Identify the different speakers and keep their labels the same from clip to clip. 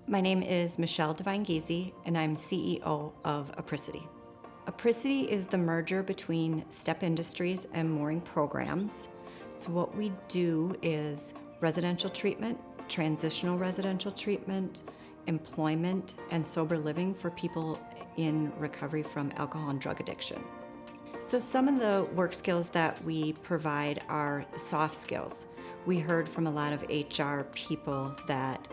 Speaker 1: My name is Michelle Devine Giese, and I'm CEO of Apricity. Apricity is the merger between Step Industries and Mooring Programs. So what we do is residential treatment, transitional residential treatment, employment, and sober living for people in recovery from alcohol and drug addiction. So some of the work skills that we provide are soft skills. We heard from a lot of HR people that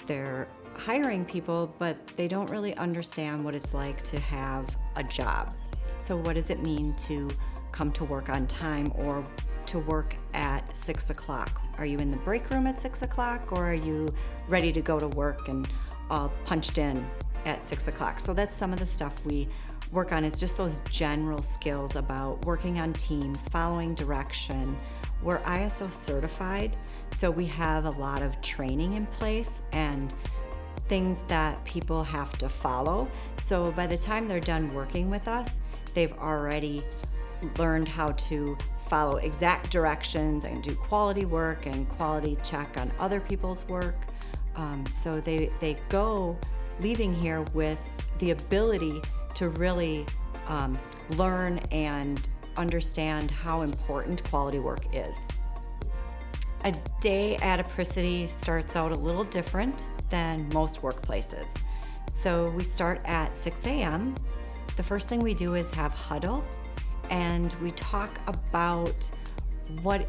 Speaker 1: they're hiring people, but they don't really understand what it's like to have a job. So what does it mean to come to work on time or to work at 6 o'clock? Are you in the break room at 6 o'clock, or are you ready to go to work and all punched in at 6 o'clock? So that's some of the stuff we work on, is just those general skills about working on teams, following direction. We're ISO certified, so we have a lot of training in place and things that people have to follow. So by the time they're done working with us, they've already learned how to follow exact directions and do quality work and quality check on other people's work. So they go leaving here with the ability to really learn and understand how important quality work is. A day at Apricity starts out a little different than most workplaces. So we start at 6 a.m. The first thing we do is have huddle, and we talk about what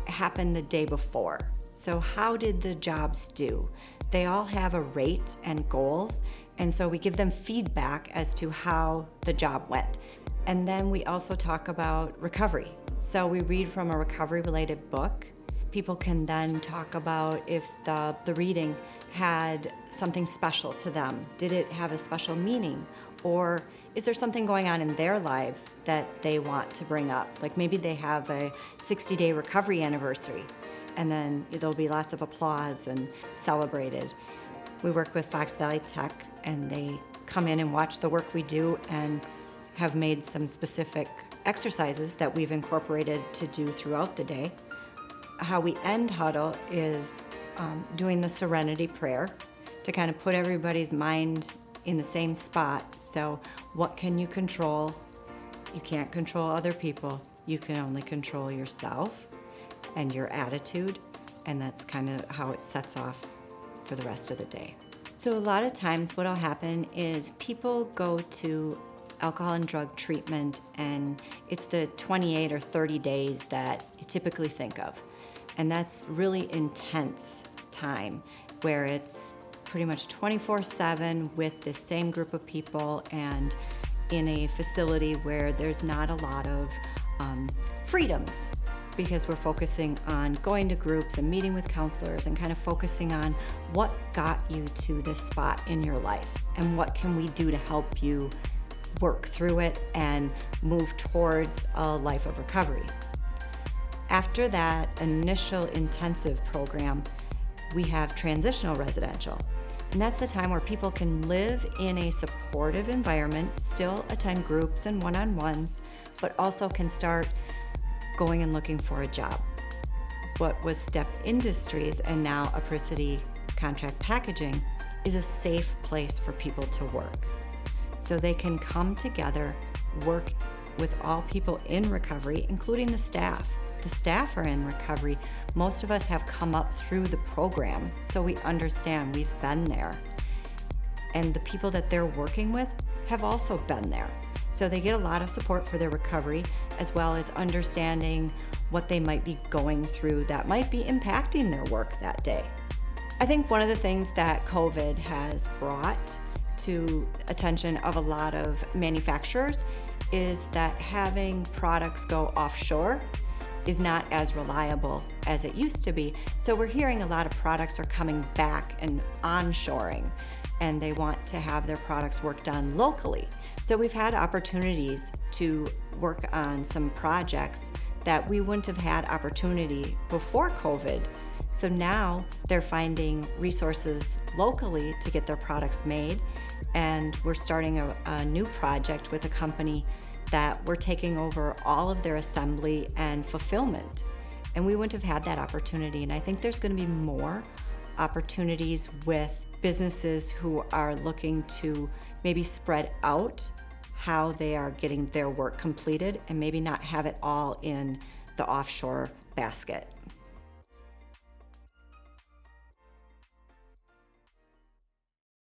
Speaker 1: happened the day before. So how did the jobs do? They all have a rate and goals, and so we give them feedback as to how the job went. And then we also talk about recovery. So we read from a recovery-related book. People can then talk about if the reading had something special to them. Did it have a special meaning? Or is there something going on in their lives that they want to bring up? Like maybe they have a 60-day recovery anniversary, and then there'll be lots of applause and celebrated. We work with Fox Valley Tech, and they come in and watch the work we do and have made some specific exercises that we've incorporated to do throughout the day. How we end huddle is doing the serenity prayer to kind of put everybody's mind in the same spot. So what can you control? You can't control other people. You can only control yourself and your attitude, and that's kind of how it sets off for the rest of the day. So a lot of times what'll happen is people go to alcohol and drug treatment, and it's the 28 or 30 days that you typically think of. And that's really intense time where it's pretty much 24/7 with the same group of people and in a facility where there's not a lot of freedoms, because we're focusing on going to groups and meeting with counselors and kind of focusing on what got you to this spot in your life and what can we do to help you work through it and move towards a life of recovery. After that initial intensive program, we have transitional residential. And that's the time where people can live in a supportive environment, still attend groups and one-on-ones, but also can start going and looking for a job. What was Step Industries and now Apricity Contract Packaging is a safe place for people to work. So they can come together, work with all people in recovery, including the staff. The staff are in recovery. Most of us have come up through the program, so we understand, we've been there. And the people that they're working with have also been there. So they get a lot of support for their recovery, as well as understanding what they might be going through that might be impacting their work that day. I think one of the things that COVID has brought to attention of a lot of manufacturers is that having products go offshore is not as reliable as it used to be. So we're hearing a lot of products are coming back and onshoring, and they want to have their products worked on locally. So we've had opportunities to work on some projects that we wouldn't have had opportunity before COVID. So now they're finding resources locally to get their products made, and we're starting a new project with a company that we're taking over all of their assembly and fulfillment. And we wouldn't have had that opportunity. And I think there's going to be more opportunities with businesses who are looking to maybe spread out how they are getting their work completed and maybe not have it all in the offshore basket.